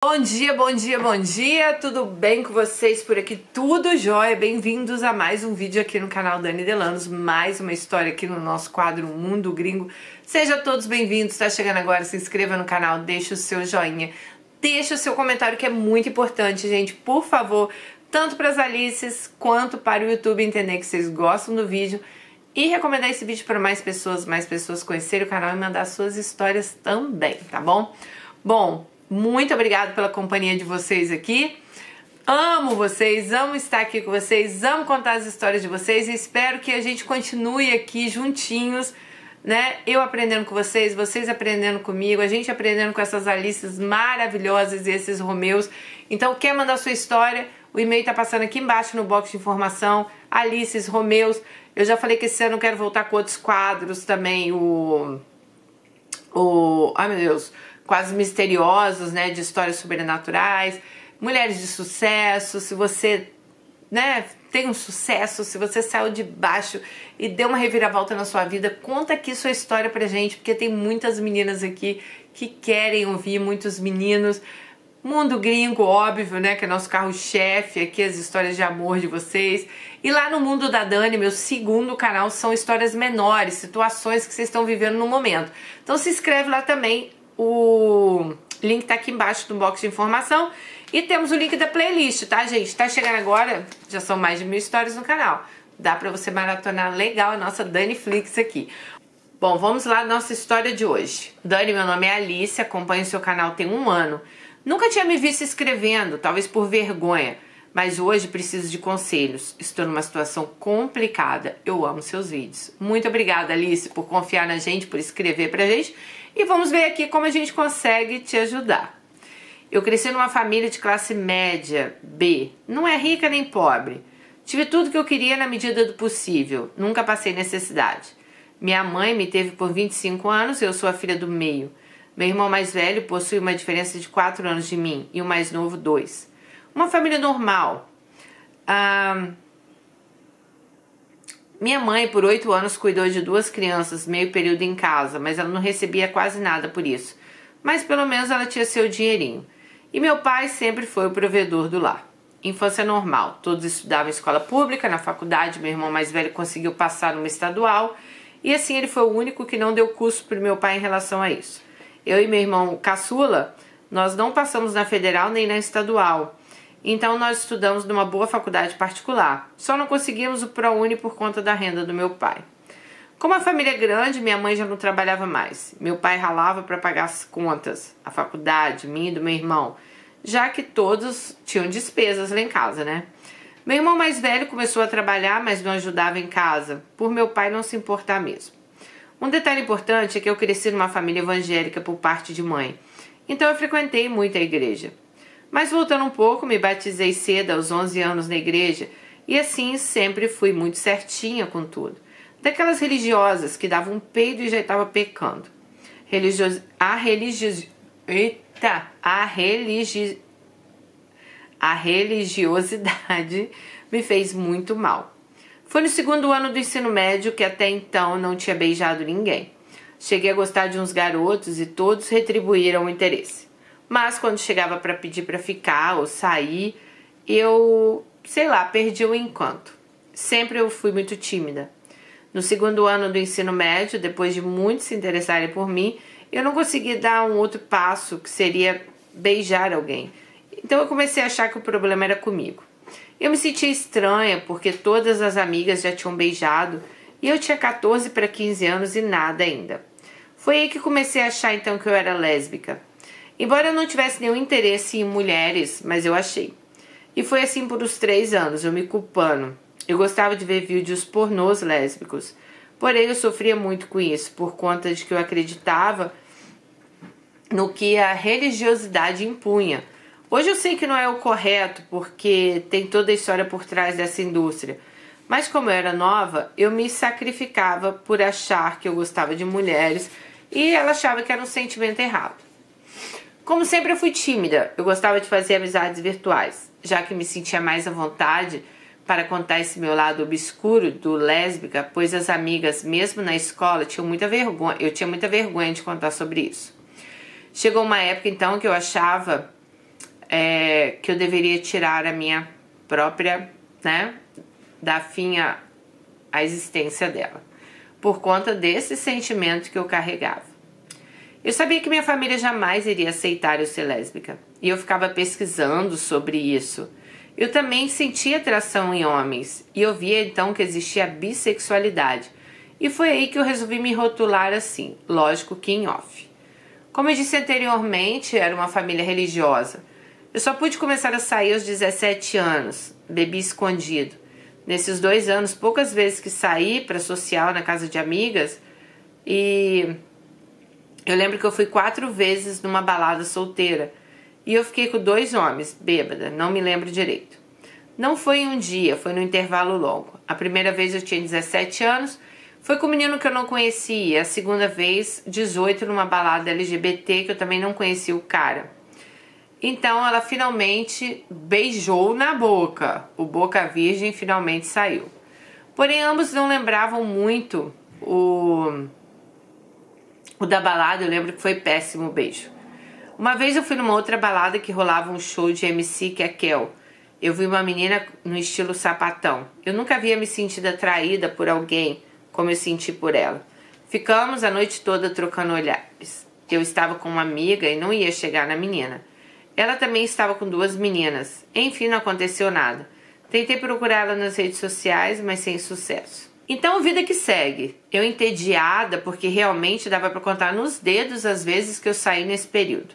Bom dia, bom dia, bom dia! Tudo bem com vocês por aqui? Tudo jóia? Bem-vindos a mais um vídeo aqui no canal Dani Delanos, mais uma história aqui no nosso quadro Mundo Gringo. Sejam todos bem-vindos, tá chegando agora, se inscreva no canal, deixa o seu joinha, deixa o seu comentário que é muito importante, gente, por favor, tanto para as Alices quanto para o YouTube entender que vocês gostam do vídeo e recomendar esse vídeo para mais pessoas conhecerem o canal e mandar suas histórias também, tá bom? Bom, muito obrigada pela companhia de vocês aqui. Amo vocês, amo estar aqui com vocês, amo contar as histórias de vocês e espero que a gente continue aqui juntinhos, né? Eu aprendendo com vocês, vocês aprendendo comigo, a gente aprendendo com essas Alices maravilhosas e esses Romeus. Então, quer mandar sua história? O e-mail tá passando aqui embaixo no box de informação. Alices, Romeus. Eu já falei que esse ano eu quero voltar com outros quadros também. Ai, meu Deus. Quadros misteriosos, né, de histórias sobrenaturais, mulheres de sucesso. Se você, né, tem um sucesso, se você saiu de baixo e deu uma reviravolta na sua vida, conta aqui sua história pra gente, porque tem muitas meninas aqui que querem ouvir, muitos meninos. Mundo Gringo, óbvio, né, que é nosso carro-chefe aqui, as histórias de amor de vocês. E lá no Mundo da Dani, meu segundo canal, são histórias menores, situações que vocês estão vivendo no momento. Então se inscreve lá também. O link tá aqui embaixo no box de informação. E temos o link da playlist, tá, gente? Tá chegando agora, já são mais de 1000 histórias no canal. Dá pra você maratonar legal a nossa Daniflix aqui. Bom, vamos lá na nossa história de hoje. Dani, meu nome é Alice, acompanho o seu canal tem 1 ano. Nunca tinha me visto escrevendo, talvez por vergonha. Mas hoje preciso de conselhos. Estou numa situação complicada. Eu amo seus vídeos. Muito obrigada, Alice, por confiar na gente, por escrever pra gente. E vamos ver aqui como a gente consegue te ajudar. Eu cresci numa família de classe média B. Não é rica nem pobre. Tive tudo que eu queria na medida do possível. Nunca passei necessidade. Minha mãe me teve por 25 anos e eu sou a filha do meio. Meu irmão mais velho possui uma diferença de 4 anos de mim e o mais novo 2. Uma família normal. Minha mãe, por 8 anos, cuidou de 2 crianças, meio período em casa, mas ela não recebia quase nada por isso. Mas pelo menos ela tinha seu dinheirinho. E meu pai sempre foi o provedor do lar. Infância normal. Todos estudavam em escola pública, na faculdade, meu irmão mais velho conseguiu passar numa estadual. E assim ele foi o único que não deu curso para meu pai em relação a isso. Eu e meu irmão caçula, nós não passamos na federal nem na estadual. Então nós estudamos numa boa faculdade particular. Só não conseguimos o ProUni por conta da renda do meu pai. Como a família é grande, minha mãe já não trabalhava mais. Meu pai ralava para pagar as contas, a faculdade, minha e do meu irmão, já que todos tinham despesas lá em casa, né? Meu irmão mais velho começou a trabalhar, mas não ajudava em casa, por meu pai não se importar mesmo. Um detalhe importante é que eu cresci numa família evangélica por parte de mãe, então eu frequentei muito a igreja. Mas voltando um pouco, me batizei cedo, aos 11 anos na igreja, e assim sempre fui muito certinha com tudo. Daquelas religiosas que davam um peido e já estava pecando. A religiosidade me fez muito mal. Foi no 2º ano do ensino médio que até então não tinha beijado ninguém. Cheguei a gostar de uns garotos e todos retribuíram o interesse. Mas quando chegava para pedir para ficar ou sair, eu, sei lá, perdi o encanto. Sempre eu fui muito tímida. No 2º ano do ensino médio, depois de muitos se interessarem por mim, eu não consegui dar um outro passo, que seria beijar alguém. Então eu comecei a achar que o problema era comigo. Eu me sentia estranha porque todas as amigas já tinham beijado e eu tinha 14 para 15 anos e nada ainda. Foi aí que comecei a achar então que eu era lésbica. Embora eu não tivesse nenhum interesse em mulheres, mas eu achei. E foi assim por uns 3 anos, eu me culpando. Eu gostava de ver vídeos pornôs lésbicos. Porém, eu sofria muito com isso, por conta de que eu acreditava no que a religiosidade impunha. Hoje eu sei que não é o correto, porque tem toda a história por trás dessa indústria. Mas como eu era nova, eu me sacrificava por achar que eu gostava de mulheres e ela achava que era um sentimento errado. Como sempre eu fui tímida, eu gostava de fazer amizades virtuais, já que me sentia mais à vontade para contar esse meu lado obscuro do lésbica, pois as amigas, mesmo na escola, tinham muita vergonha. Eu tinha muita vergonha de contar sobre isso. Chegou uma época então que eu achava que eu deveria tirar a minha própria, né, dar fim à existência dela, por conta desse sentimento que eu carregava. Eu sabia que minha família jamais iria aceitar eu ser lésbica, e eu ficava pesquisando sobre isso. Eu também sentia atração em homens, e eu via então que existia a bissexualidade, e foi aí que eu resolvi me rotular assim, lógico que em off. Como eu disse anteriormente, era uma família religiosa. Eu só pude começar a sair aos 17 anos, bebi escondido. Nesses 2 anos, poucas vezes que saí para social na casa de amigas, e eu lembro que eu fui 4 vezes numa balada solteira, e eu fiquei com 2 homens, bêbada, não me lembro direito. Não foi em um dia, foi no intervalo longo. A primeira vez eu tinha 17 anos, foi com um menino que eu não conhecia. A segunda vez, 18, numa balada LGBT, que eu também não conhecia o cara. Então ela finalmente beijou na boca. O boca virgem finalmente saiu. Porém, ambos não lembravam muito o da balada. Eu lembro que foi péssimo o beijo. Uma vez eu fui numa outra balada que rolava um show de MC, que é Kel. Eu vi uma menina no estilo sapatão. Eu nunca havia me sentido atraída por alguém como eu senti por ela. Ficamos a noite toda trocando olhares. Eu estava com uma amiga e não ia chegar na menina. Ela também estava com 2 meninas. Enfim, não aconteceu nada. Tentei procurá-la nas redes sociais, mas sem sucesso. Então, vida que segue. Eu entediada, porque realmente dava para contar nos dedos as vezes que eu saí nesse período.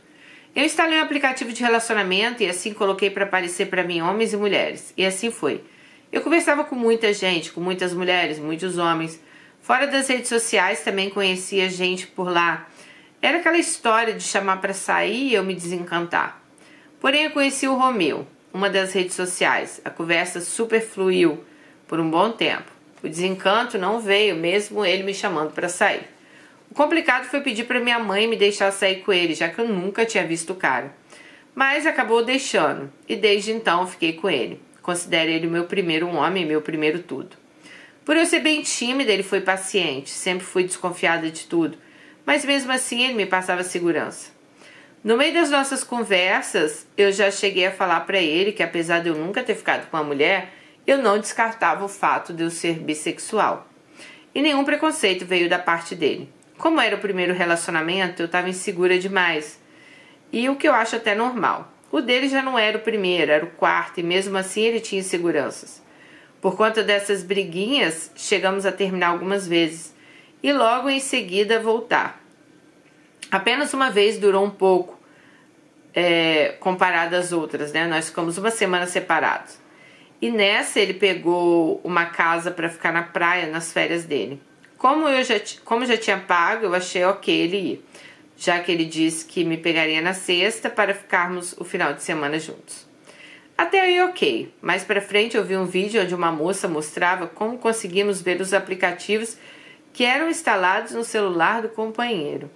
Eu instalei um aplicativo de relacionamento e assim coloquei para aparecer para mim homens e mulheres. E assim foi. Eu conversava com muita gente, com muitas mulheres, muitos homens. Fora das redes sociais também conhecia gente por lá. Era aquela história de chamar para sair e eu me desencantar. Porém, eu conheci o Romeu, uma das redes sociais. A conversa super fluiu por um bom tempo. O desencanto não veio, mesmo ele me chamando para sair. O complicado foi pedir para minha mãe me deixar sair com ele, já que eu nunca tinha visto o cara. Mas acabou deixando, e desde então eu fiquei com ele. Considero ele o meu primeiro homem, meu primeiro tudo. Por eu ser bem tímida, ele foi paciente, sempre fui desconfiada de tudo, mas mesmo assim ele me passava segurança. No meio das nossas conversas, eu já cheguei a falar para ele que apesar de eu nunca ter ficado com uma mulher, eu não descartava o fato de eu ser bissexual. E nenhum preconceito veio da parte dele. Como era o primeiro relacionamento, eu estava insegura demais. E o que eu acho até normal. O dele já não era o primeiro, era o 4º, e mesmo assim ele tinha inseguranças. Por conta dessas briguinhas, chegamos a terminar algumas vezes. E logo em seguida voltar. Apenas uma vez durou um pouco, comparado às outras, né? Nós ficamos 1 semana separados. E nessa ele pegou uma casa para ficar na praia nas férias dele. Como já tinha pago, eu achei ok ele ir, já que ele disse que me pegaria na sexta para ficarmos o final de semana juntos. Até aí ok, mais pra frente eu vi um vídeo onde uma moça mostrava como conseguimos ver os aplicativos que eram instalados no celular do companheiro.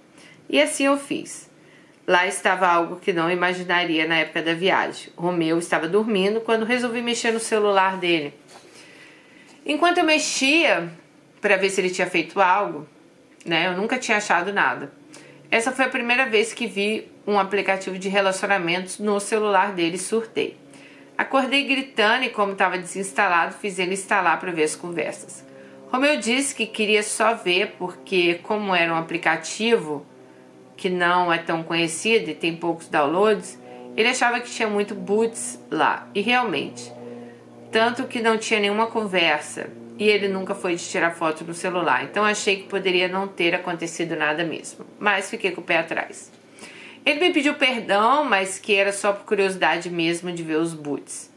E assim eu fiz. Lá estava algo que não imaginaria na época da viagem. O Romeu estava dormindo quando resolvi mexer no celular dele. Enquanto eu mexia para ver se ele tinha feito algo, né, eu nunca tinha achado nada. Essa foi a primeira vez que vi um aplicativo de relacionamentos no celular dele e surtei. Acordei gritando e como estava desinstalado, fiz ele instalar para ver as conversas. Romeu disse que queria só ver porque como era um aplicativo que não é tão conhecido e tem poucos downloads, ele achava que tinha muito boots lá. E realmente, tanto que não tinha nenhuma conversa e ele nunca foi de tirar foto no celular. Então achei que poderia não ter acontecido nada mesmo, mas fiquei com o pé atrás. Ele me pediu perdão, mas que era só por curiosidade mesmo de ver os boots.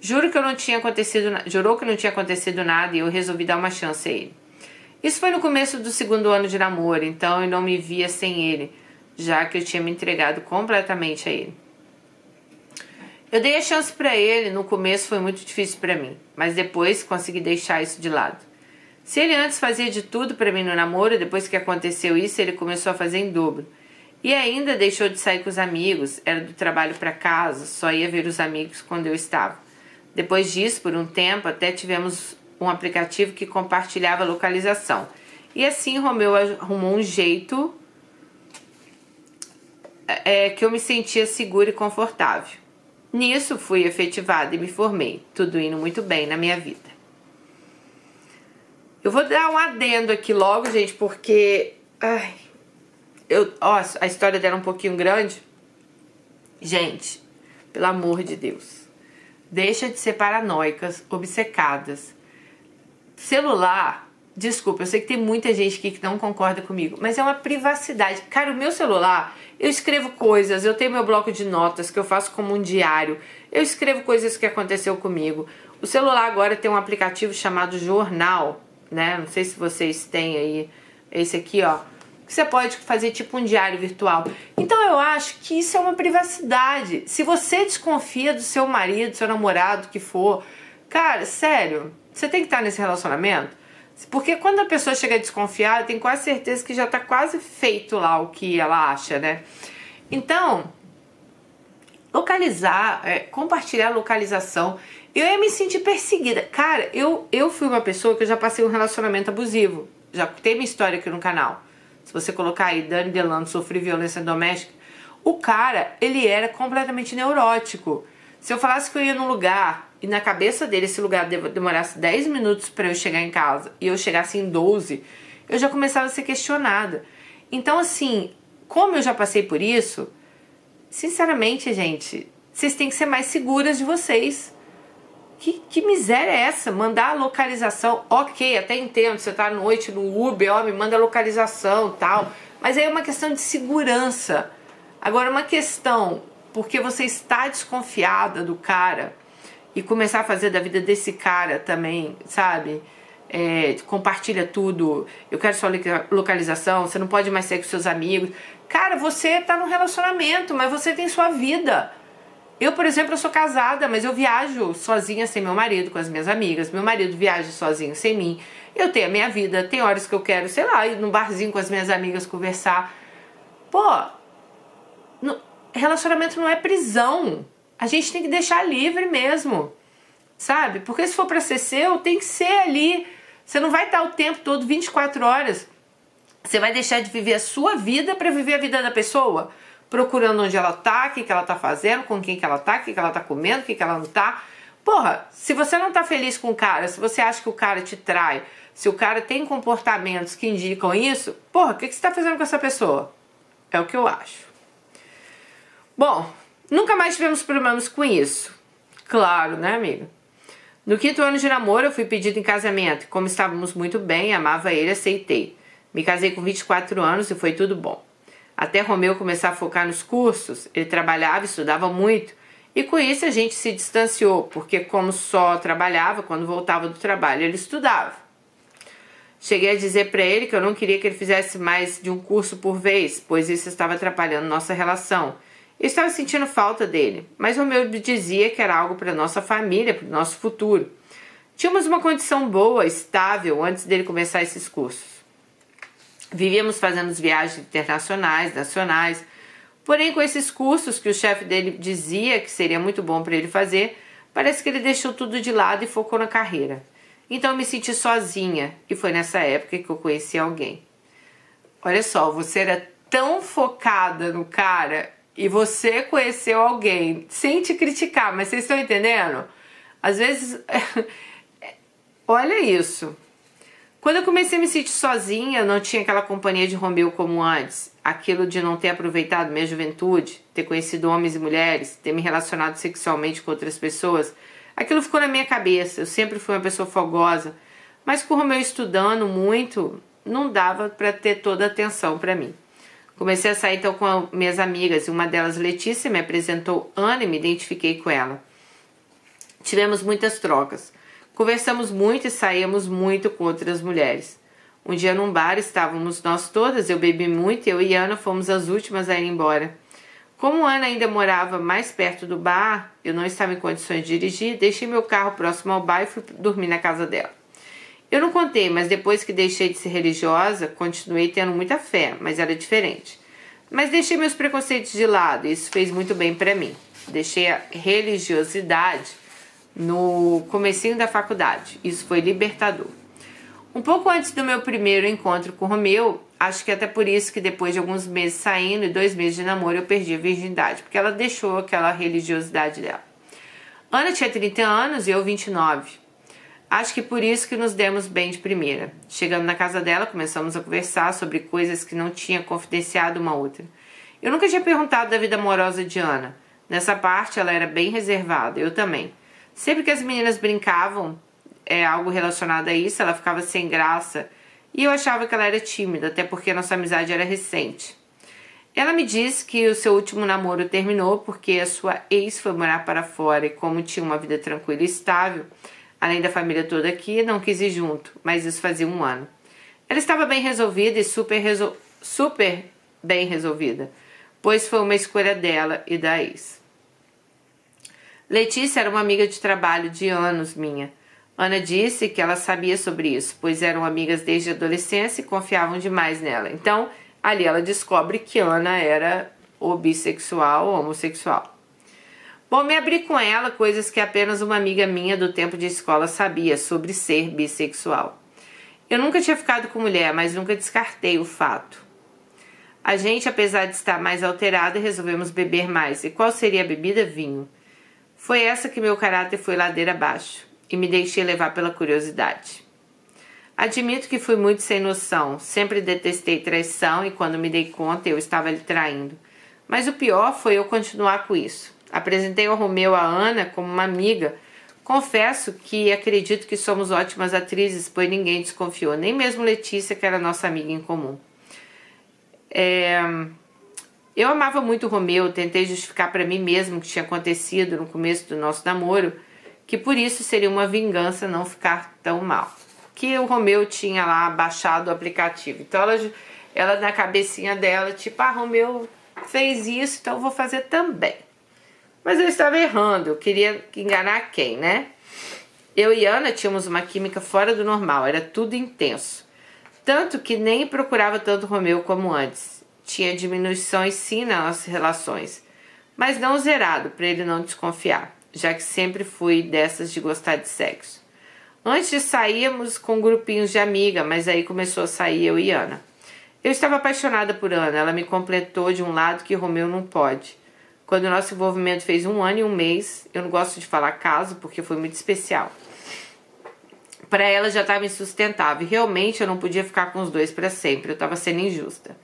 Jurou que não tinha acontecido nada e eu resolvi dar uma chance a ele. Isso foi no começo do 2º ano de namoro, então eu não me via sem ele, já que eu tinha me entregado completamente a ele. Eu dei a chance pra ele, no começo foi muito difícil pra mim, mas depois consegui deixar isso de lado. Se ele antes fazia de tudo pra mim no namoro, depois que aconteceu isso, ele começou a fazer em dobro. E ainda deixou de sair com os amigos, era do trabalho pra casa, só ia ver os amigos quando eu estava. Depois disso, por um tempo, até tivemos um aplicativo que compartilhava a localização. E assim Romeu arrumou um jeito que eu me sentia segura e confortável. Nisso fui efetivada e me formei, tudo indo muito bem na minha vida. Eu vou dar um adendo aqui logo, gente, porque a história dela é um pouquinho grande. Gente, pelo amor de Deus, deixa de ser paranoicas, obcecadas. Celular, desculpa, eu sei que tem muita gente aqui que não concorda comigo, mas é uma privacidade. Cara, o meu celular, eu escrevo coisas, eu tenho meu bloco de notas que eu faço como um diário, eu escrevo coisas que aconteceu comigo. O celular agora tem um aplicativo chamado Jornal, né? Não sei se vocês têm aí, esse aqui, ó, que você pode fazer tipo um diário virtual. Então eu acho que isso é uma privacidade. Se você desconfia do seu marido, do seu namorado, que for, cara, sério, você tem que estar nesse relacionamento. Porque quando a pessoa chega desconfiada, eu tenho quase certeza que já tá quase feito lá o que ela acha, né? Então, localizar, compartilhar a localização. Eu ia me sentir perseguida. Cara, eu fui uma pessoa que eu já passei um relacionamento abusivo. Já tem minha história aqui no canal. Se você colocar aí, Dani Delano, sofri violência doméstica. O cara, ele era completamente neurótico. Se eu falasse que eu ia num lugar e na cabeça dele esse lugar demorasse 10 minutos para eu chegar em casa e eu chegasse em 12, eu já começava a ser questionada. Então, assim, como eu já passei por isso, sinceramente, gente, vocês têm que ser mais seguras de vocês. Que miséria é essa? Mandar a localização, ok, até entendo, você tá à noite no Uber, ó, me manda a localização e tal, mas aí é uma questão de segurança. Agora, uma questão, porque você está desconfiada do cara e começar a fazer da vida desse cara também, sabe? Compartilha tudo, eu quero sua localização, você não pode mais sair com seus amigos. Cara, você tá num relacionamento, mas você tem sua vida. Eu, por exemplo, eu sou casada, mas eu viajo sozinha sem meu marido, com as minhas amigas. Meu marido viaja sozinho sem mim. Eu tenho a minha vida, tem horas que eu quero, sei lá, ir num barzinho com as minhas amigas conversar. Pô, relacionamento não é prisão. A gente tem que deixar livre mesmo, sabe? Porque se for pra ser seu, tem que ser ali. Você não vai estar o tempo todo, 24 horas. Você vai deixar de viver a sua vida pra viver a vida da pessoa? Procurando onde ela tá, o que ela tá fazendo, com quem que ela tá, o que ela tá comendo, o que ela não tá. Porra, se você não tá feliz com o cara, se você acha que o cara te trai, se o cara tem comportamentos que indicam isso, porra, o que você tá fazendo com essa pessoa? É o que eu acho. Bom, nunca mais tivemos problemas com isso. Claro, né, amiga? No 5º ano de namoro, eu fui pedido em casamento. Como estávamos muito bem, amava ele, aceitei. Me casei com 24 anos e foi tudo bom. Até Romeu começar a focar nos cursos, ele trabalhava e estudava muito, e com isso a gente se distanciou, porque como só trabalhava, quando voltava do trabalho ele estudava. Cheguei a dizer para ele que eu não queria que ele fizesse mais de um curso por vez, pois isso estava atrapalhando nossa relação. Eu estava sentindo falta dele, mas Romeu me dizia que era algo para nossa família, para o nosso futuro. Tínhamos uma condição boa, estável, antes dele começar esses cursos. Vivíamos fazendo viagens internacionais, nacionais, porém com esses cursos que o chefe dele dizia que seria muito bom para ele fazer, parece que ele deixou tudo de lado e focou na carreira. Então eu me senti sozinha e foi nessa época que eu conheci alguém. Olha só, você era tão focada no cara e você conheceu alguém, sem te criticar, mas vocês estão entendendo? Às vezes, olha isso. Quando eu comecei a me sentir sozinha, eu não tinha aquela companhia de Romeu como antes. Aquilo de não ter aproveitado minha juventude, ter conhecido homens e mulheres, ter me relacionado sexualmente com outras pessoas. Aquilo ficou na minha cabeça. Eu sempre fui uma pessoa fogosa. Mas com o Romeu estudando muito, não dava para ter toda a atenção para mim. Comecei a sair então com minhas amigas. E uma delas, Letícia, me apresentou Ana e me identifiquei com ela. Tivemos muitas trocas. Conversamos muito e saíamos muito com outras mulheres. Um dia num bar estávamos nós todas, eu bebi muito e eu e Ana fomos as últimas a ir embora. Como Ana ainda morava mais perto do bar, eu não estava em condições de dirigir, deixei meu carro próximo ao bar e fui dormir na casa dela. Eu não contei, mas depois que deixei de ser religiosa, continuei tendo muita fé, mas era diferente. Mas deixei meus preconceitos de lado e isso fez muito bem para mim. Deixei a religiosidade no comecinho da faculdade. Isso foi libertador. Um pouco antes do meu primeiro encontro com Romeu, Acho que até por isso que depois de alguns meses saindo e 2 meses de namoro eu perdi a virgindade, porque ela deixou aquela religiosidade dela. Ana tinha 30 anos e eu 29. Acho que por isso que nos demos bem de primeira. Chegando na casa dela, começamos a conversar sobre coisas que não tinha confidenciado uma outra. Eu nunca tinha perguntado da vida amorosa de Ana. Nessa parte ela era bem reservada, eu também. Sempre que as meninas brincavam, algo relacionado a isso, ela ficava sem graça e eu achava que ela era tímida, até porque a nossa amizade era recente. Ela me disse que o seu último namoro terminou porque a sua ex foi morar para fora e como tinha uma vida tranquila e estável, além da família toda aqui, não quis ir junto, mas isso fazia 1 ano. Ela estava bem resolvida e super bem resolvida, pois foi uma escolha dela e da ex. Letícia era uma amiga de trabalho de anos minha. Ana disse que ela sabia sobre isso, pois eram amigas desde a adolescência e confiavam demais nela. Então, ali ela descobre que Ana era ou bissexual ou homossexual. Bom, me abri com ela coisas que apenas uma amiga minha do tempo de escola sabia sobre ser bissexual. Eu nunca tinha ficado com mulher, mas nunca descartei o fato. A gente, apesar de estar mais alterada, resolvemos beber mais. E qual seria a bebida? Vinho. Foi essa que meu caráter foi ladeira abaixo e me deixei levar pela curiosidade. Admito que fui muito sem noção, sempre detestei traição e quando me dei conta eu estava lhe traindo. Mas o pior foi eu continuar com isso. Apresentei ao Romeu a Ana como uma amiga. Confesso que acredito que somos ótimas atrizes, pois ninguém desconfiou, nem mesmo Letícia, que era nossa amiga em comum. Eu amava muito o Romeu, tentei justificar para mim mesmo o que tinha acontecido no começo do nosso namoro, que por isso seria uma vingança não ficar tão mal. Que o Romeu tinha lá baixado o aplicativo. Então ela na cabecinha dela, tipo, Romeu fez isso, então eu vou fazer também. Mas eu estava errando, eu queria enganar quem, né? Eu e Ana tínhamos uma química fora do normal, era tudo intenso. Tanto que nem procurava tanto Romeu como antes. Tinha diminuições sim nas nossas relações, mas não zerado, para ele não desconfiar, já que sempre fui dessas de gostar de sexo. Antes saíamos com grupinhos de amiga, mas aí começou a sair eu e Ana. Eu estava apaixonada por Ana, ela me completou de um lado que Romeu não pode. Quando o nosso envolvimento fez 1 ano e 1 mês, eu não gosto de falar caso porque foi muito especial. Para ela já estava insustentável e realmente eu não podia ficar com os dois para sempre, eu estava sendo injusta.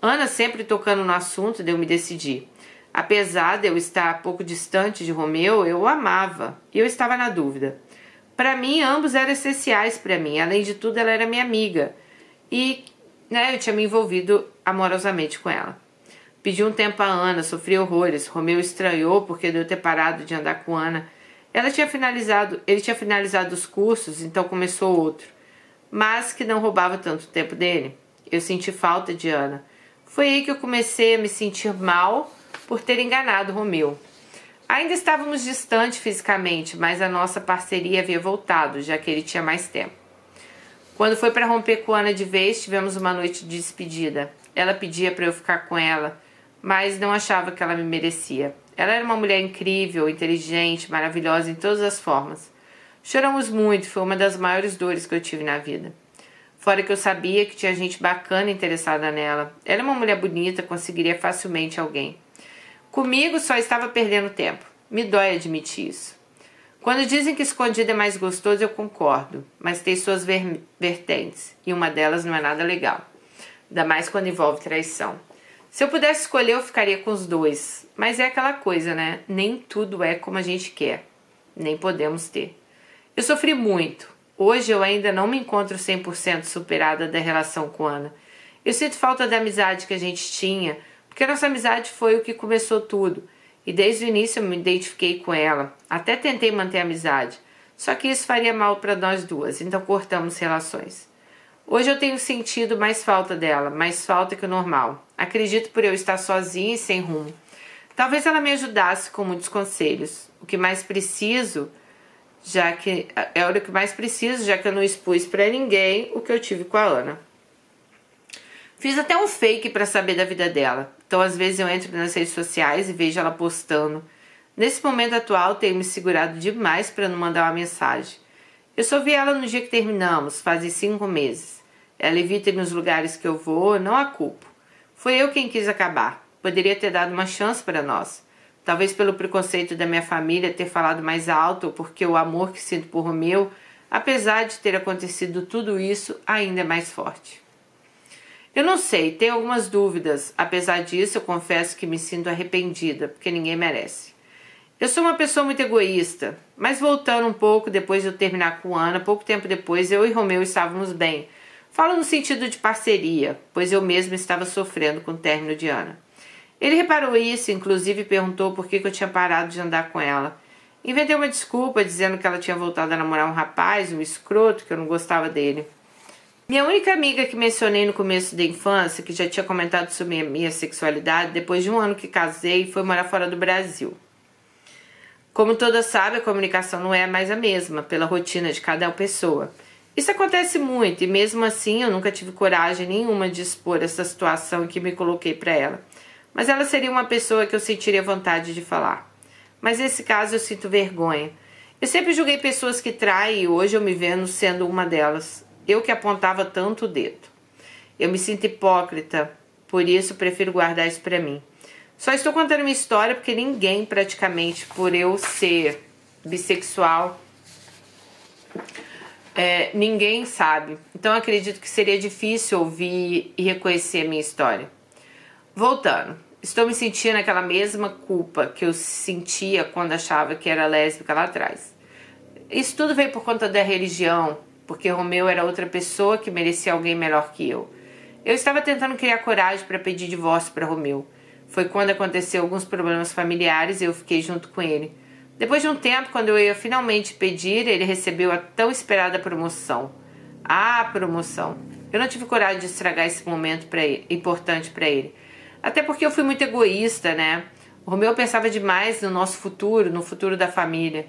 Ana sempre tocando no assunto de eu me decidir. Apesar de eu estar pouco distante de Romeu, eu o amava e eu estava na dúvida. Para mim, ambos eram essenciais para mim. Além de tudo, ela era minha amiga e eu tinha me envolvido amorosamente com ela. Pedi um tempo a Ana, sofri horrores. Romeu estranhou porque de eu ter parado de andar com Ana. Ele tinha finalizado os cursos, então começou outro. Mas que não roubava tanto tempo dele. Eu senti falta de Ana. Foi aí que eu comecei a me sentir mal por ter enganado Romeu. Ainda estávamos distantes fisicamente, mas a nossa parceria havia voltado, já que ele tinha mais tempo. Quando foi para romper com Ana de vez, tivemos uma noite de despedida. Ela pedia para eu ficar com ela, mas não achava que ela me merecia. Ela era uma mulher incrível, inteligente, maravilhosa em todas as formas. Choramos muito, foi uma das maiores dores que eu tive na vida. Fora que eu sabia que tinha gente bacana interessada nela. Ela é uma mulher bonita, conseguiria facilmente alguém. Comigo só estava perdendo tempo. Me dói admitir isso. Quando dizem que escondido é mais gostoso, eu concordo. Mas tem suas vertentes. E uma delas não é nada legal. Ainda mais quando envolve traição. Se eu pudesse escolher, eu ficaria com os dois. Mas é aquela coisa, né? Nem tudo é como a gente quer. Nem podemos ter. Eu sofri muito. Hoje eu ainda não me encontro 100% superada da relação com Ana. Eu sinto falta da amizade que a gente tinha, porque a nossa amizade foi o que começou tudo. E desde o início eu me identifiquei com ela. Até tentei manter a amizade. Só que isso faria mal para nós duas, então cortamos relações. Hoje eu tenho sentido mais falta dela, mais falta que o normal. Acredito por eu estar sozinha e sem rumo. Talvez ela me ajudasse com muitos conselhos. O que mais preciso... já que eu não expus pra ninguém o que eu tive com a Ana. Fiz até um fake pra saber da vida dela. Então às vezes eu entro nas redes sociais e vejo ela postando. Nesse momento atual tenho me segurado demais pra não mandar uma mensagem. Eu só vi ela no dia que terminamos, fazem 5 meses. Ela evita ir nos lugares que eu vou, não a culpo. Foi eu quem quis acabar. Poderia ter dado uma chance para nós. Talvez pelo preconceito da minha família ter falado mais alto, ou porque o amor que sinto por Romeu, apesar de ter acontecido tudo isso, ainda é mais forte. Eu não sei, tenho algumas dúvidas. Apesar disso, eu confesso que me sinto arrependida, porque ninguém merece. Eu sou uma pessoa muito egoísta, mas voltando um pouco depois de eu terminar com Ana, pouco tempo depois, eu e Romeu estávamos bem. Falo no sentido de parceria, pois eu mesma estava sofrendo com o término de Ana. Ele reparou isso, inclusive perguntou por que eu tinha parado de andar com ela. Inventei uma desculpa dizendo que ela tinha voltado a namorar um rapaz, um escroto, que eu não gostava dele. Minha única amiga que mencionei no começo da infância, que já tinha comentado sobre a minha sexualidade, depois de um ano que casei, foi morar fora do Brasil. Como todas sabem, a comunicação não é mais a mesma, pela rotina de cada pessoa. Isso acontece muito, e mesmo assim eu nunca tive coragem nenhuma de expor essa situação em que me coloquei para ela. Mas ela seria uma pessoa que eu sentiria vontade de falar. Mas nesse caso eu sinto vergonha. Eu sempre julguei pessoas que traem e hoje eu me vendo sendo uma delas. Eu que apontava tanto o dedo. Eu me sinto hipócrita, por isso prefiro guardar isso pra mim. Só estou contando minha história porque ninguém praticamente, por eu ser bissexual, ninguém sabe. Então acredito que seria difícil ouvir e reconhecer a minha história. Voltando, estou me sentindo aquela mesma culpa que eu sentia quando achava que era lésbica lá atrás. Isso tudo veio por conta da religião, porque Romeu era outra pessoa que merecia alguém melhor que eu. Eu estava tentando criar coragem para pedir divórcio para Romeu. Foi quando aconteceu alguns problemas familiares e eu fiquei junto com ele. Depois de um tempo, quando eu ia finalmente pedir, ele recebeu a tão esperada promoção. Ah, promoção! Eu não tive coragem de estragar esse momento importante para ele. Até porque eu fui muito egoísta, né? O Romeu pensava demais no nosso futuro, no futuro da família.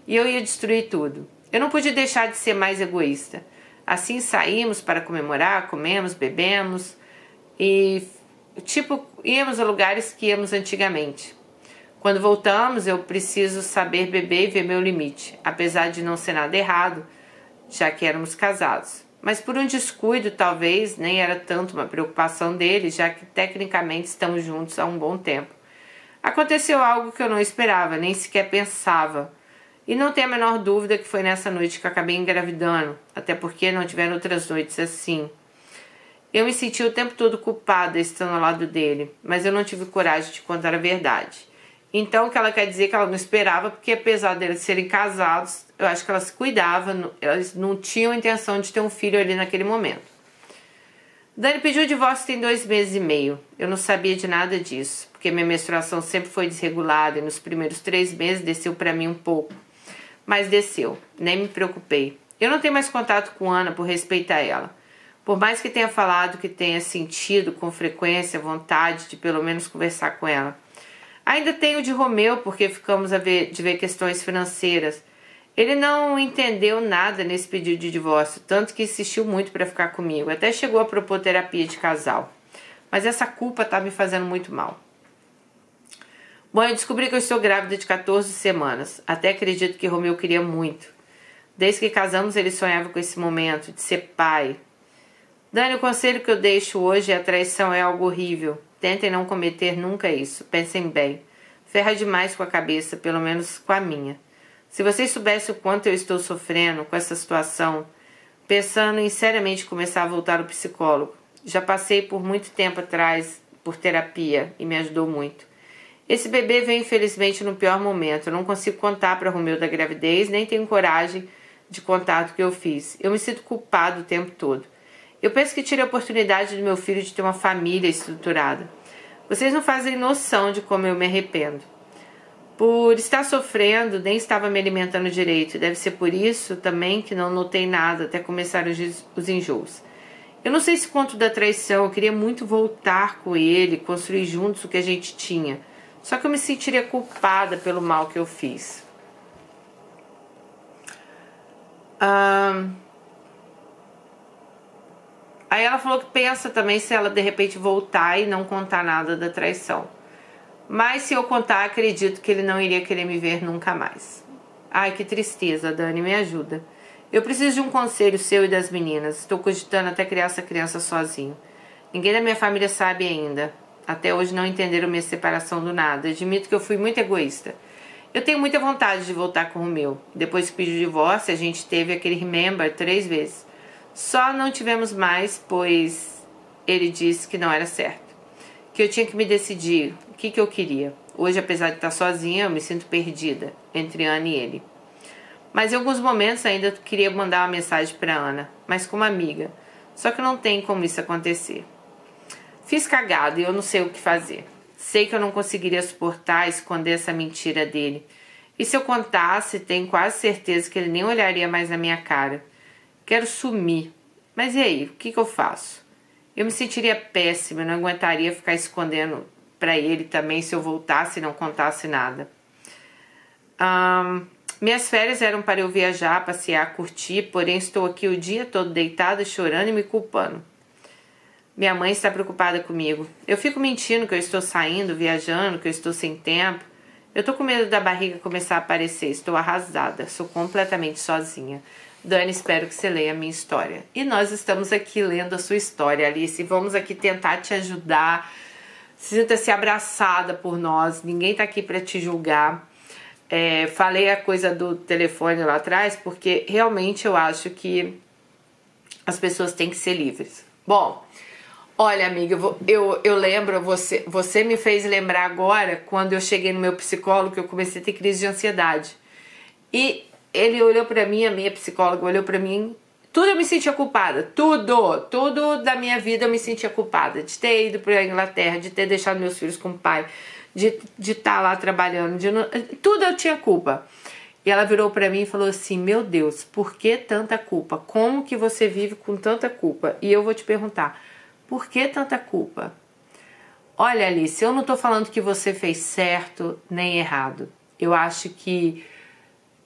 E eu ia destruir tudo. Eu não pude deixar de ser mais egoísta. Assim saímos para comemorar, comemos, bebemos e, íamos a lugares que íamos antigamente. Quando voltamos, eu preciso saber beber e ver meu limite, apesar de não ser nada errado, já que éramos casados. Mas por um descuido, talvez, nem era tanto uma preocupação dele, já que tecnicamente estamos juntos há um bom tempo. Aconteceu algo que eu não esperava, nem sequer pensava. E não tenho a menor dúvida que foi nessa noite que eu acabei engravidando, até porque não tiveram outras noites assim. Eu me senti o tempo todo culpada estando ao lado dele, mas eu não tive coragem de contar a verdade. Então, o que ela quer dizer é que ela não esperava, porque apesar deles serem casados, eu acho que elas se cuidavam, elas não tinham intenção de ter um filho ali naquele momento. Dani pediu o divórcio tem 2 meses e meio. Eu não sabia de nada disso, porque minha menstruação sempre foi desregulada e nos primeiros 3 meses desceu pra mim um pouco. Mas desceu, nem me preocupei. Eu não tenho mais contato com Ana por respeitar ela. Por mais que tenha falado que tenha sentido com frequência vontade de pelo menos conversar com ela. Ainda tenho de Romeu porque ficamos de ver questões financeiras. Ele não entendeu nada nesse pedido de divórcio, tanto que insistiu muito para ficar comigo. Até chegou a propor terapia de casal. Mas essa culpa tá me fazendo muito mal. Bom, eu descobri que eu estou grávida de 14 semanas. Até acredito que Romeu queria muito. Desde que casamos, ele sonhava com esse momento de ser pai. Dani, o conselho que eu deixo hoje é: a traição é algo horrível. Tentem não cometer nunca isso. Pensem bem. Ferra demais com a cabeça, pelo menos com a minha. Se vocês soubessem o quanto eu estou sofrendo com essa situação, pensando em seriamente começar a voltar ao psicólogo. Já passei por muito tempo atrás por terapia e me ajudou muito. Esse bebê veio infelizmente no pior momento. Eu não consigo contar para Romeu da gravidez, nem tenho coragem de contar do que eu fiz. Eu me sinto culpado o tempo todo. Eu penso que tirei a oportunidade do meu filho de ter uma família estruturada. Vocês não fazem noção de como eu me arrependo. Por estar sofrendo, nem estava me alimentando direito. Deve ser por isso também que não notei nada até começar os enjoos. Eu não sei se conto da traição. Eu queria muito voltar com ele, construir juntos o que a gente tinha. Só que eu me sentiria culpada pelo mal que eu fiz. Aí ela falou que pensa também se ela de repente voltar e não contar nada da traição. Mas se eu contar, acredito que ele não iria querer me ver nunca mais. Ai, que tristeza, Dani, me ajuda. Eu preciso de um conselho seu e das meninas. Estou cogitando até criar essa criança sozinho. Ninguém da minha família sabe ainda. Até hoje não entenderam minha separação do nada. Admito que eu fui muito egoísta. Eu tenho muita vontade de voltar com o meu. Depois que pedi o divórcio, a gente teve aquele remember 3 vezes. Só não tivemos mais, pois ele disse que não era certo. Que eu tinha que me decidir o que eu queria. Hoje, apesar de estar sozinha, eu me sinto perdida entre Ana e ele. Mas em alguns momentos ainda queria mandar uma mensagem para Ana, mas como amiga. Só que não tem como isso acontecer. Fiz cagada e eu não sei o que fazer. Sei que eu não conseguiria suportar esconder essa mentira dele. E se eu contasse, tenho quase certeza que ele nem olharia mais na minha cara. Quero sumir. Mas e aí, o que eu faço? Eu me sentiria péssima, eu não aguentaria ficar escondendo para ele também se eu voltasse e não contasse nada. Minhas férias eram para eu viajar, passear, curtir, porém estou aqui o dia todo deitada, chorando e me culpando. Minha mãe está preocupada comigo. Eu fico mentindo que eu estou saindo, viajando, que eu estou sem tempo. Eu estou com medo da barriga começar a aparecer, estou arrasada, sou completamente sozinha. Dani, espero que você leia a minha história. E nós estamos aqui lendo a sua história, Alice. Vamos aqui tentar te ajudar. Sinta-se abraçada por nós. Ninguém está aqui para te julgar. Falei a coisa do telefone lá atrás, porque realmente eu acho que as pessoas têm que ser livres. Bom, olha, amiga, eu lembro, você me fez lembrar agora, quando eu cheguei no meu psicólogo, que eu comecei a ter crise de ansiedade. E ele olhou pra mim, a minha psicóloga olhou pra mim, tudo eu me sentia culpada, tudo da minha vida eu me sentia culpada, de ter ido pra Inglaterra, de ter deixado meus filhos com o pai, de estar lá trabalhando, tudo eu tinha culpa. E ela virou pra mim e falou assim, meu Deus, por que tanta culpa? Como que você vive com tanta culpa? E eu vou te perguntar, por que tanta culpa? Olha, Alice, eu não tô falando que você fez certo nem errado. Eu acho que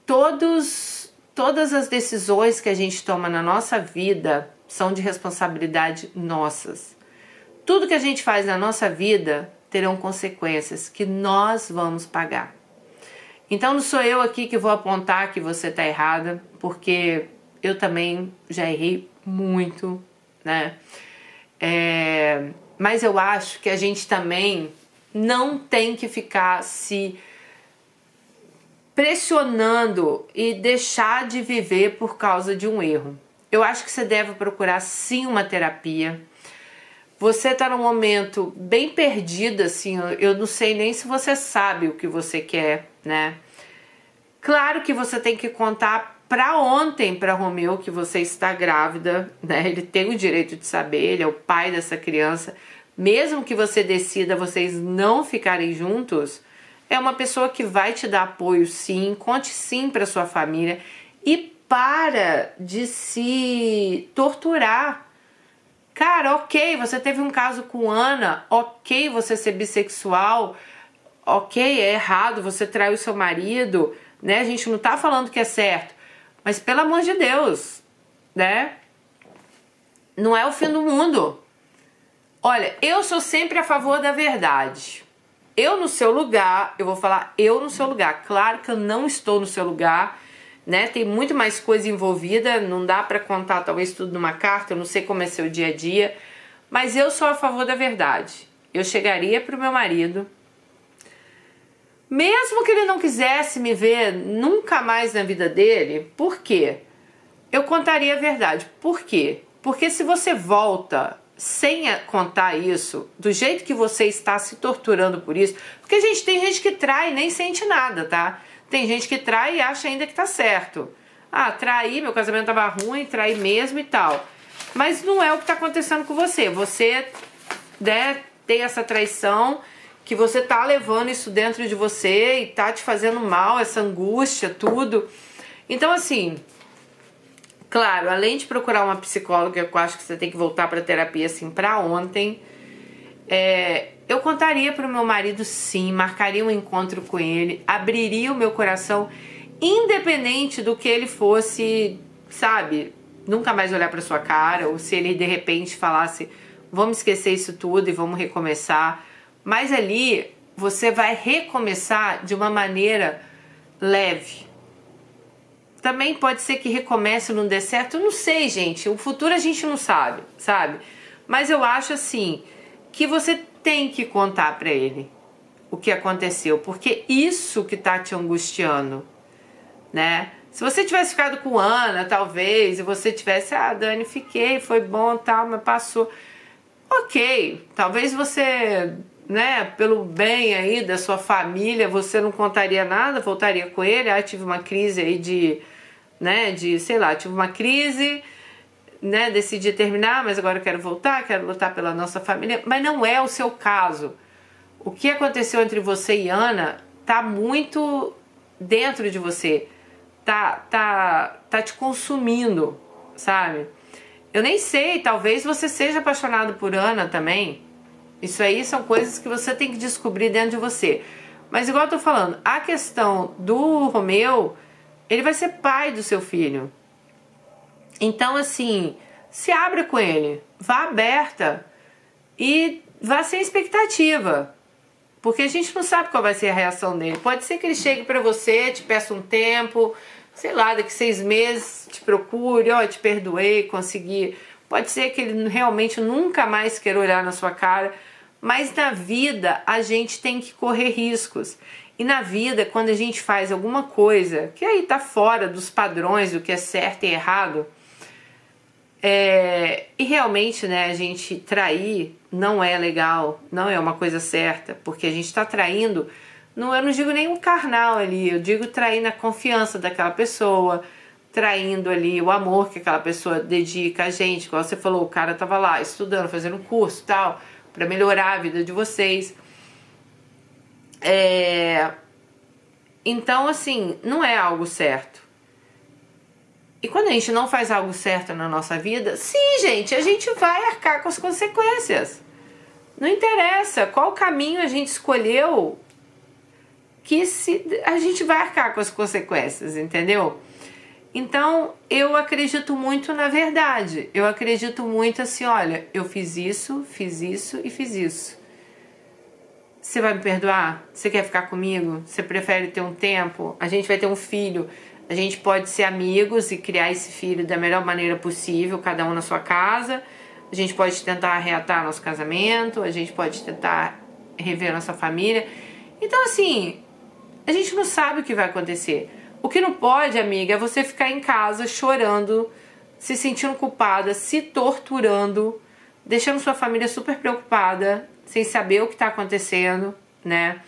todas as decisões que a gente toma na nossa vida são de responsabilidade nossas. Tudo que a gente faz na nossa vida terão consequências que nós vamos pagar. Então não sou eu aqui que vou apontar que você está errada, porque eu também já errei muito, né? Mas eu acho que a gente também não tem que ficar se pressionando e deixar de viver por causa de um erro. Eu acho que você deve procurar sim uma terapia. Você está num momento bem perdido, assim, eu não sei nem se você sabe o que você quer, né? Claro que você tem que contar para ontem para Romeu que você está grávida, né? Ele tem o direito de saber, ele é o pai dessa criança. Mesmo que você decida vocês não ficarem juntos, é uma pessoa que vai te dar apoio sim, conte sim para sua família e para de se torturar. Cara, ok, você teve um caso com Ana, ok você ser bissexual, ok, é errado, você traiu seu marido, né? A gente não tá falando que é certo, mas pelo amor de Deus, né? Não é o fim do mundo. Olha, eu sou sempre a favor da verdade. Eu no seu lugar, eu vou falar eu no seu lugar. Claro que eu não estou no seu lugar, né? Tem muito mais coisa envolvida, não dá pra contar talvez tudo numa carta, eu não sei como é seu dia a dia, mas eu sou a favor da verdade. Eu chegaria pro meu marido, mesmo que ele não quisesse me ver nunca mais na vida dele, por quê? Eu contaria a verdade. Por quê? Porque se você volta sem contar isso, do jeito que você está se torturando por isso, porque tem gente que trai e nem sente nada, tá? Tem gente que trai e acha ainda que tá certo. Ah, traí, meu casamento tava ruim, traí mesmo e tal. Mas não é o que tá acontecendo com você. Você, né, tem essa traição, que você tá levando isso dentro de você e tá te fazendo mal, essa angústia, tudo. Então, assim, claro, além de procurar uma psicóloga, eu acho que você tem que voltar pra terapia, assim, pra ontem. Eu contaria pro meu marido sim, marcaria um encontro com ele, abriria o meu coração, independente do que ele fosse, sabe, nunca mais olhar pra sua cara, ou se ele de repente falasse, vamos esquecer isso tudo e vamos recomeçar. Mas ali você vai recomeçar de uma maneira leve. também pode ser que recomece, não dê certo, eu não sei, gente. O futuro a gente não sabe, sabe? Mas eu acho assim, que você tem que contar pra ele o que aconteceu, porque isso que tá te angustiando, né? Se você tivesse ficado com Ana, talvez, e você tivesse, Dani, fiquei, foi bom, tal, mas passou. Ok, talvez você, né, pelo bem aí da sua família, você não contaria nada, voltaria com ele, tive uma crise aí sei lá, tive uma crise, né, decidi terminar, mas agora eu quero voltar, quero lutar pela nossa família, mas não é o seu caso. O que aconteceu entre você e Ana tá muito dentro de você, tá te consumindo, sabe? Eu nem sei, talvez você seja apaixonado por Ana também. Isso aí são coisas que você tem que descobrir dentro de você. Mas igual eu tô falando, a questão do Romeu, ele vai ser pai do seu filho. Então assim, se abra com ele, vá aberta e vá sem expectativa. Porque a gente não sabe qual vai ser a reação dele. Pode ser que ele chegue pra você, te peça um tempo, sei lá, daqui 6 meses te procure, te perdoei, consegui. Pode ser que ele realmente nunca mais queira olhar na sua cara. Mas na vida a gente tem que correr riscos. E na vida, quando a gente faz alguma coisa que aí tá fora dos padrões do que é certo e errado, e realmente, né, a gente trair não é legal, não é uma coisa certa, porque a gente tá traindo, eu não digo nenhum carnal ali, eu digo trair na confiança daquela pessoa, traindo ali o amor que aquela pessoa dedica a gente, como você falou, o cara tava lá estudando, fazendo um curso e tal, pra melhorar a vida de vocês. Então, assim, não é algo certo. E quando a gente não faz algo certo na nossa vida, sim, gente, a gente vai arcar com as consequências. Não interessa qual caminho a gente escolheu, a gente vai arcar com as consequências, entendeu? Então, eu acredito muito na verdade. Eu acredito muito assim, olha, eu fiz isso e fiz isso. Você vai me perdoar? Você quer ficar comigo? Você prefere ter um tempo? A gente vai ter um filho. A gente pode ser amigos e criar esse filho da melhor maneira possível, cada um na sua casa. A gente pode tentar reatar nosso casamento, a gente pode tentar rever nossa família. Então, assim, a gente não sabe o que vai acontecer. O que não pode, amiga, é você ficar em casa chorando, se sentindo culpada, se torturando, deixando sua família super preocupada, sem saber o que está acontecendo, né?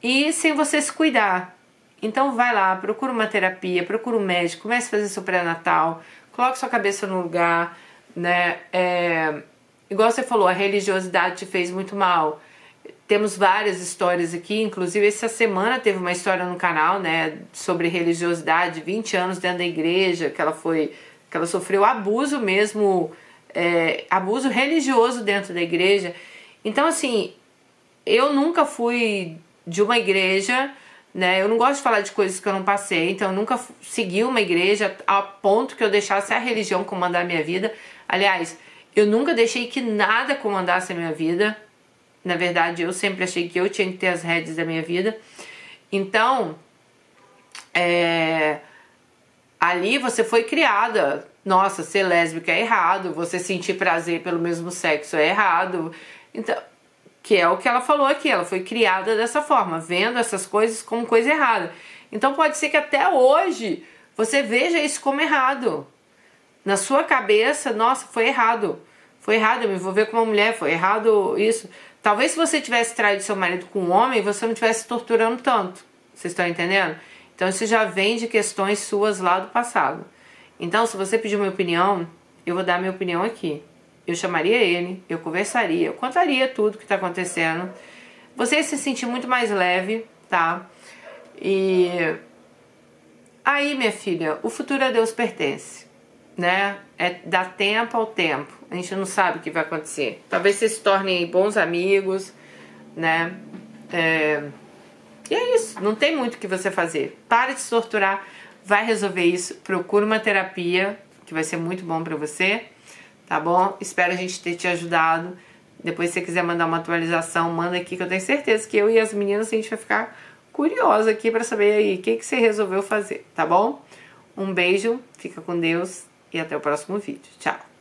E sem você se cuidar. Então vai lá, procura uma terapia, procura um médico, comece a fazer seu pré-natal, coloque sua cabeça no lugar, né? Igual você falou, a religiosidade te fez muito mal. Temos várias histórias aqui, inclusive essa semana teve uma história no canal, né, sobre religiosidade, 20 anos dentro da igreja, que ela sofreu abuso mesmo, abuso religioso dentro da igreja. Então, assim, eu nunca fui de uma igreja, né? Eu não gosto de falar de coisas que eu não passei, então eu nunca segui uma igreja a ponto que eu deixasse a religião comandar a minha vida. Aliás, eu nunca deixei que nada comandasse a minha vida. Na verdade, eu sempre achei que eu tinha que ter as rédeas da minha vida. Então, ali você foi criada. Nossa, ser lésbica é errado, você sentir prazer pelo mesmo sexo é errado. Então, que é o que ela falou aqui, ela foi criada dessa forma, vendo essas coisas como coisa errada. Então pode ser que até hoje você veja isso como errado. Na sua cabeça, nossa, foi errado. Foi errado eu me envolver com uma mulher, foi errado isso. Talvez se você tivesse traído seu marido com um homem, você não estivesse torturando tanto. Vocês estão entendendo? Então isso já vem de questões suas lá do passado. Então, se você pedir minha opinião, eu vou dar minha opinião aqui. Eu chamaria ele, eu conversaria, eu contaria tudo que está acontecendo. Você ia se sentir muito mais leve, tá? E aí, minha filha, o futuro a Deus pertence, né? É dar tempo ao tempo. A gente não sabe o que vai acontecer. Talvez vocês se tornem bons amigos, né? E é isso, não tem muito o que você fazer. Para de se torturar, vai resolver isso. Procura uma terapia, que vai ser muito bom pra você. Tá bom? Espero a gente ter te ajudado. Depois, se você quiser mandar uma atualização, manda aqui, que eu tenho certeza que eu e as meninas a gente vai ficar curiosa aqui pra saber aí o que você resolveu fazer, tá bom? Um beijo, fica com Deus e até o próximo vídeo. Tchau!